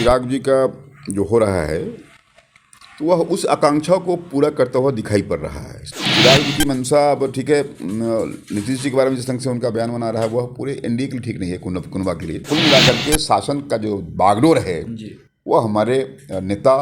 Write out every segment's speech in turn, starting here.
चिराग जी का जो हो रहा है तो वह उस आकांक्षा को पूरा करता हुआ दिखाई पड़ रहा है। चिराग जी की मंशा, अब ठीक है, नीतीश जी के बारे में जिस ढंग से उनका बयान बना रहा है वह पूरे एनडीए के लिए ठीक नहीं है, कुनबा के लिए। कुल मिलाकर के शासन का जो बागडोर है वह हमारे नेता,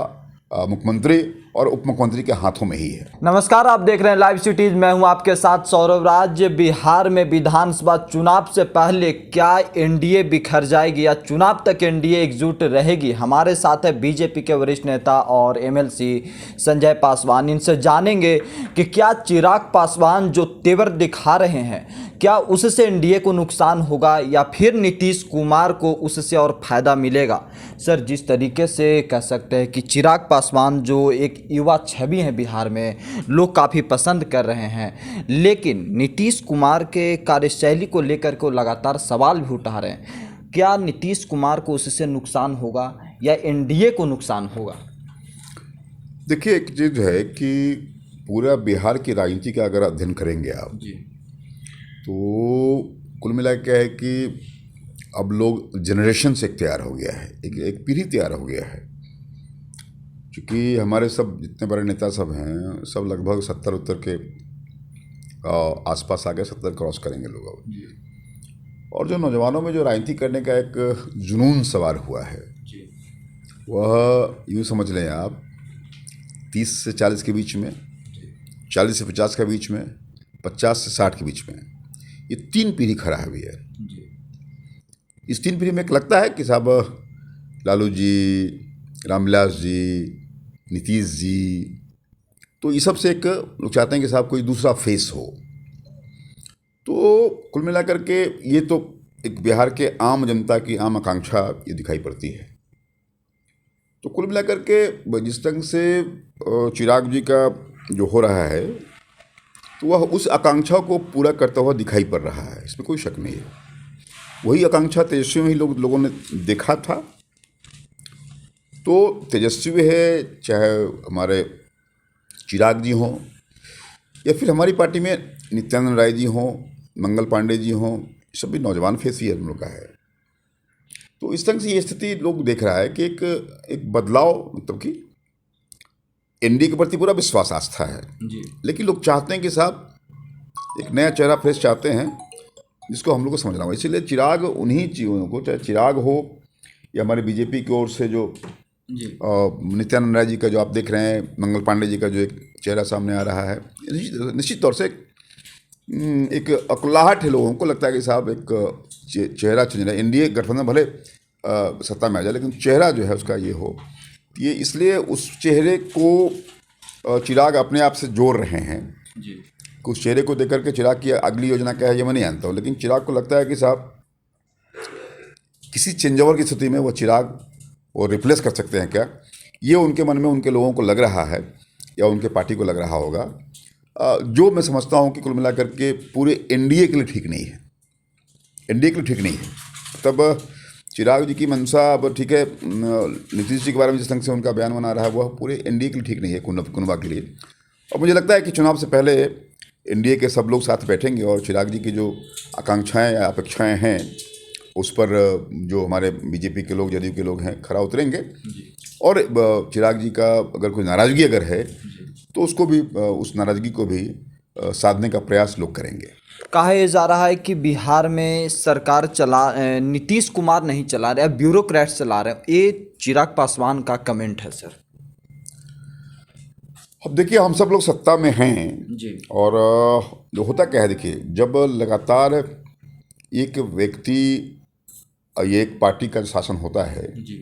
मुख्यमंत्री और उप मुख्यमंत्री के हाथों में ही है। नमस्कार, आप देख रहे हैं लाइव सिटीज। मैं हूं आपके साथ सौरभ राज। बिहार में विधानसभा चुनाव से पहले क्या एनडीए बिखर जाएगी या चुनाव तक एनडीए एकजुट रहेगी? हमारे साथ है बीजेपी के वरिष्ठ नेता और एमएलसी संजय पासवान। इनसे जानेंगे कि क्या चिराग पासवान जो तेवर दिखा रहे हैं क्या उससे एनडीए को नुकसान होगा या फिर नीतीश कुमार को उससे और फायदा मिलेगा। सर, जिस तरीके से कह सकते हैं कि चिराग पासवान जो एक युवा छवि है बिहार में, लोग काफ़ी पसंद कर रहे हैं, लेकिन नीतीश कुमार के कार्यशैली को लेकर के लगातार सवाल भी उठा रहे हैं। क्या नीतीश कुमार को उससे नुकसान होगा या एनडीए को नुकसान होगा? देखिए, एक चीज़ है कि पूरा बिहार की राजनीति का अगर अध्ययन करेंगे आप जी, तो कुल मिला क्या है कि अब लोग जनरेशन से तैयार हो गया है, एक पीढ़ी तैयार हो गया है। क्योंकि हमारे सब जितने बड़े नेता सब हैं सब लगभग 70 उत्तर के आसपास आ गए, 70 क्रॉस करेंगे लोग। और जो नौजवानों में जो राजनीति करने का एक जुनून सवार हुआ है वह यूँ समझ लें आप 30 से 40 के बीच में, 40 से 50 के बीच में, 50 से 60 के बीच में, ये तीन पीढ़ी खड़ा है भैया। इस तीन पीढ़ी में एक लगता है कि साहब लालू जी, रामविलास जी, नीतीश जी, तो ये सब से एक लोग चाहते हैं कि साहब कोई दूसरा फेस हो। तो कुल मिलाकर के ये तो एक बिहार के आम जनता की आम आकांक्षा ये दिखाई पड़ती है। तो कुल मिलाकर के जिस ढंग से चिराग जी का जो हो रहा है तो वह उस आकांक्षा को पूरा करता हुआ दिखाई पड़ रहा है, इसमें कोई शक नहीं है। वही आकांक्षा तेजस्वी में ही लोगों ने देखा था। तो तेजस्वी है, चाहे हमारे चिराग जी हों या फिर हमारी पार्टी में नित्यानंद राय जी हों, मंगल पांडे जी हों, सब भी नौजवान फेस ही हम लोग का है। तो इस तरह से ये स्थिति लोग देख रहा है कि एक बदलाव, मतलब कि एनडीए के प्रति पूरा विश्वास, आस्था है जी। लेकिन लोग चाहते हैं कि साहब एक नया चेहरा फेस चाहते हैं जिसको हम लोग को समझना होगा। इसीलिए चिराग उन्हीं चीज़ों को, चाहे चिराग हो या हमारे बीजेपी की ओर से जो नित्यानंद राय जी का जो आप देख रहे हैं, मंगल पांडे जी का जो एक चेहरा सामने आ रहा है, निश्चित तौर से एक अकुलाहट है। लोगों को लगता है कि साहब एक चेहरा चेंज है। एनडीए गठबंधन भले सत्ता में आ जाए लेकिन चेहरा जो है उसका ये हो, ये इसलिए उस चेहरे को चिराग अपने आप से जोड़ रहे हैं जी। उस चेहरे को देख करके चिराग की अगली योजना क्या है ये मैं नहीं जानता हूँ, लेकिन चिराग को लगता है कि साहब किसी चेंज ओवर की स्थिति में वो चिराग वो रिप्लेस कर सकते हैं क्या, ये उनके मन में, उनके लोगों को लग रहा है या उनके पार्टी को लग रहा होगा। जो मैं समझता हूँ कि कुल मिलाकर के पूरे एनडीए के लिए ठीक नहीं है, एनडीए के लिए ठीक नहीं है। तब चिराग जी की मंशा, अब ठीक है, नीतीश जी के बारे में जिस ढंग से उनका बयान बना रहा है वह पूरे एनडीए के लिए ठीक नहीं है, कुनबा के लिए। और मुझे लगता है कि चुनाव से पहले एनडीए के सब लोग साथ बैठेंगे और चिराग जी की जो आकांक्षाएँ या अपेक्षाएँ हैं उस पर जो हमारे बीजेपी के लोग, जदयू के लोग हैं, खरा उतरेंगे। और चिराग जी का अगर कोई नाराज़गी अगर है तो उसको भी, उस नाराज़गी को भी साधने का प्रयास लोग करेंगे। कहा जा रहा है कि बिहार में सरकार नीतीश कुमार नहीं चला रहे, ब्यूरोक्रेट्स चला रहे हैं। ये चिराग पासवान का कमेंट है सर। अब देखिए, हम सब लोग सत्ता में हैं जी। और जो होता क्या है, देखिए, जब लगातार एक व्यक्ति, एक पार्टी का शासन होता है जी,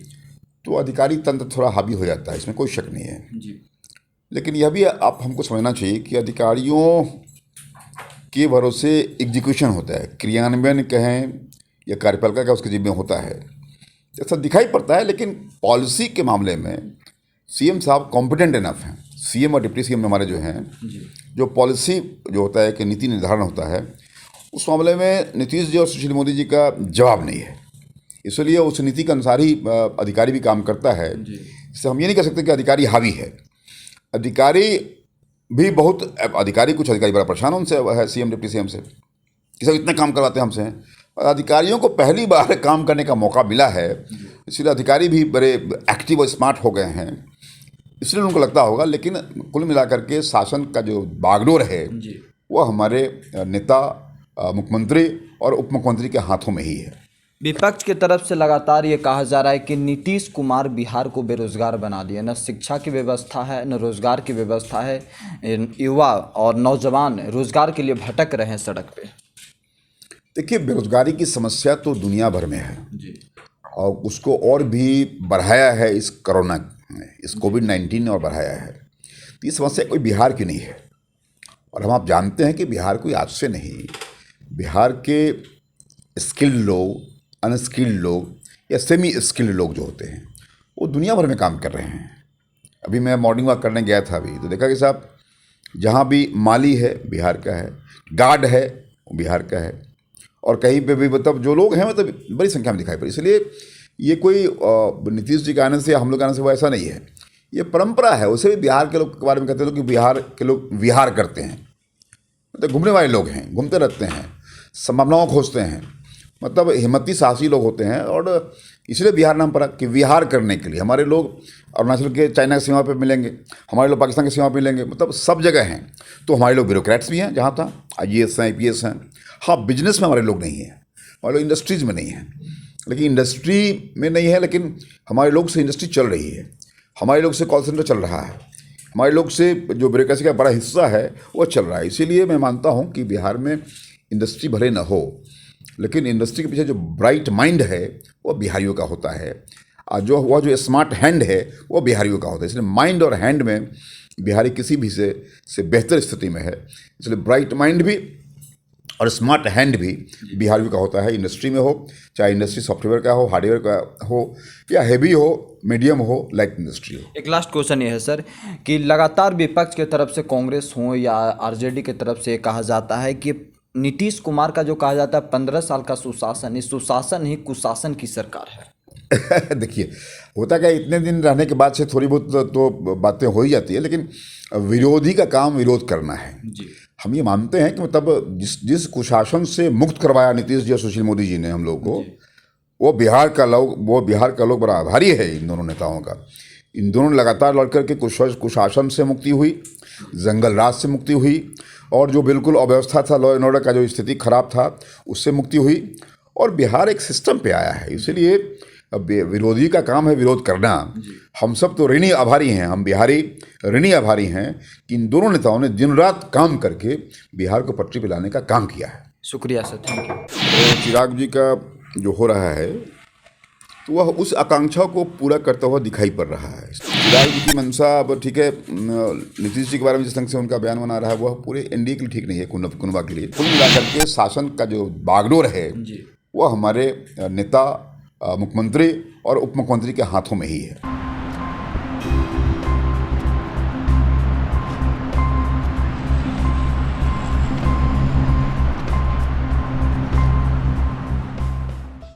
तो अधिकारी तंत्र थोड़ा हावी हो जाता है, इसमें कोई शक नहीं है जी। लेकिन यह भी आप हमको समझना चाहिए कि अधिकारियों के भरोसे एग्जीक्यूशन होता है, क्रियान्वयन कहें या कार्यपालिका का उसके जिम्मे होता है, ऐसा दिखाई पड़ता है। लेकिन पॉलिसी के मामले में सीएम साहब कॉम्पिटेंट इनफ हैं। सीएम और डिप्टी सीएम हमारे जो हैं, जो पॉलिसी जो होता है कि नीति निर्धारण होता है, उस मामले में नीतीश जी और सुशील मोदी जी का जवाब नहीं है। इसलिए उस नीति के अनुसार ही अधिकारी भी काम करता है। इससे हम ये नहीं कह सकते कि अधिकारी हावी है। अधिकारी भी बहुत, अधिकारी कुछ अधिकारी बड़ा परेशान उनसे है, सीएम डिप्टी सीएम से, कि सब इतना काम करवाते हैं हमसे हैं। अधिकारियों को पहली बार काम करने का मौका मिला है इसलिए अधिकारी भी बड़े एक्टिव और स्मार्ट हो गए हैं, इसलिए उनको लगता होगा। लेकिन कुल मिलाकर के शासन का जो बागडोर है वो हमारे नेता, मुख्यमंत्री और उप मुख्यमंत्री के हाथों में ही है। विपक्ष की तरफ से लगातार ये कहा जा रहा है कि नीतीश कुमार बिहार को बेरोजगार बना दिया, न शिक्षा की व्यवस्था है न रोजगार की व्यवस्था है, युवा और नौजवान रोजगार के लिए भटक रहे हैं सड़क पे। देखिए, बेरोजगारी की समस्या तो दुनिया भर में है और उसको और भी बढ़ाया है इस कोरोना, इस कोविड-19 ने और बढ़ाया है। तो ये समस्या कोई बिहार की नहीं है और आप जानते हैं कि बिहार कोई आज से नहीं, बिहार के स्किल्ड लोग, अनस्किल्ड लोग या सेमी स्किल्ड लोग जो होते हैं वो दुनिया भर में काम कर रहे हैं। अभी मैं मॉर्निंग वॉक करने गया था अभी, तो देखा कि साहब जहाँ भी माली है बिहार का है, गार्ड है वो बिहार का है, और कहीं पे भी मतलब जो लोग हैं मतलब बड़ी संख्या में दिखाई पड़ी। इसलिए ये कोई नीतीश जी के आने से या हम लोग आने से वो ऐसा नहीं है, ये परंपरा है। उसे भी बिहार के लोग के बारे में कहते हैं लोग कि बिहार के लोग विहार करते हैं, मतलब घूमने वाले लोग हैं, घूमते रहते हैं, संभावनाओं खोजते हैं, मतलब हिम्मती साहसी लोग होते हैं। और इसलिए बिहार नाम पड़ा कि विहार करने के लिए हमारे लोग अरुणाचल के चाइना की सीमा पर मिलेंगे, हमारे लोग पाकिस्तान की सीमा पर मिलेंगे, मतलब सब जगह हैं। तो हमारे लोग ब्यूरोक्रेट्स भी हैं, जहाँ था IAS हैं, IPS हैं। हाँ, बिजनेस में हमारे लोग नहीं हैं, हमारे लोग इंडस्ट्रीज़ में नहीं हैं, लेकिन इंडस्ट्री में नहीं है, लेकिन हमारे लोग से इंडस्ट्री चल रही है, हमारे लोग से कॉल सेंटर चल रहा है, हमारे लोग से जो ब्यूरोक्रेसी का बड़ा हिस्सा है वो चल रहा है। इसीलिए मैं मानता हूँ कि बिहार में इंडस्ट्री भले न हो, लेकिन इंडस्ट्री के पीछे जो ब्राइट माइंड है वो बिहारियों का होता है, और जो स्मार्ट हैंड है वो बिहारियों का होता है। इसलिए माइंड और हैंड में बिहारी किसी भी से बेहतर स्थिति में है। इसलिए ब्राइट माइंड भी और स्मार्ट हैंड भी बिहारियों का होता है, इंडस्ट्री में हो, चाहे इंडस्ट्री सॉफ्टवेयर का हो, हार्डवेयर का हो, या हैवी हो, मीडियम हो, लाइट इंडस्ट्री हो। एक लास्ट क्वेश्चन ये है सर कि लगातार विपक्ष की तरफ से, कांग्रेस हो या RJD की तरफ से कहा जाता है कि नीतीश कुमार का जो कहा जाता है 15 साल का सुशासन, इस सुशासन ही कुशासन की सरकार है। देखिए, होता क्या, इतने दिन रहने के बाद से थोड़ी बहुत तो बातें हो ही जाती है, लेकिन विरोधी का काम विरोध करना है जी। हम ये मानते हैं कि मतलब जिस कुशासन से मुक्त करवाया नीतीश जी और सुशील मोदी जी ने हम लोग को, वो बिहार का लोग बड़ा आभारी है इन दोनों नेताओं का। इन दोनों ने लगातार लड़ करके कुशासन से मुक्ति हुई, जंगल राज से मुक्ति हुई, और जो बिल्कुल अव्यवस्था था, लॉ एंड ऑर्डर का जो स्थिति खराब था उससे मुक्ति हुई, और बिहार एक सिस्टम पे आया है। इसलिए अब विरोधी का काम है विरोध करना। हम सब तो ऋणी आभारी हैं, हम बिहारी ऋणी आभारी हैं कि इन दोनों नेताओं ने दिन रात काम करके बिहार को पटरी पे लाने का काम किया है। शुक्रिया सर, थैंक यू। तो चिराग जी का जो हो रहा है तो वह उस आकांक्षा को पूरा करता हुआ दिखाई पड़ रहा है। चिराग जी की मंशा, अब ठीक है, नीतीश जी के बारे में जिस ढंग से उनका बयान बना रहा है वह पूरे NDA के लिए ठीक नहीं है, कुनबा के लिए। कुल मिलाकर के शासन का जो बागडोर है वो हमारे नेता, मुख्यमंत्री और उप मुख्यमंत्री के हाथों में ही है।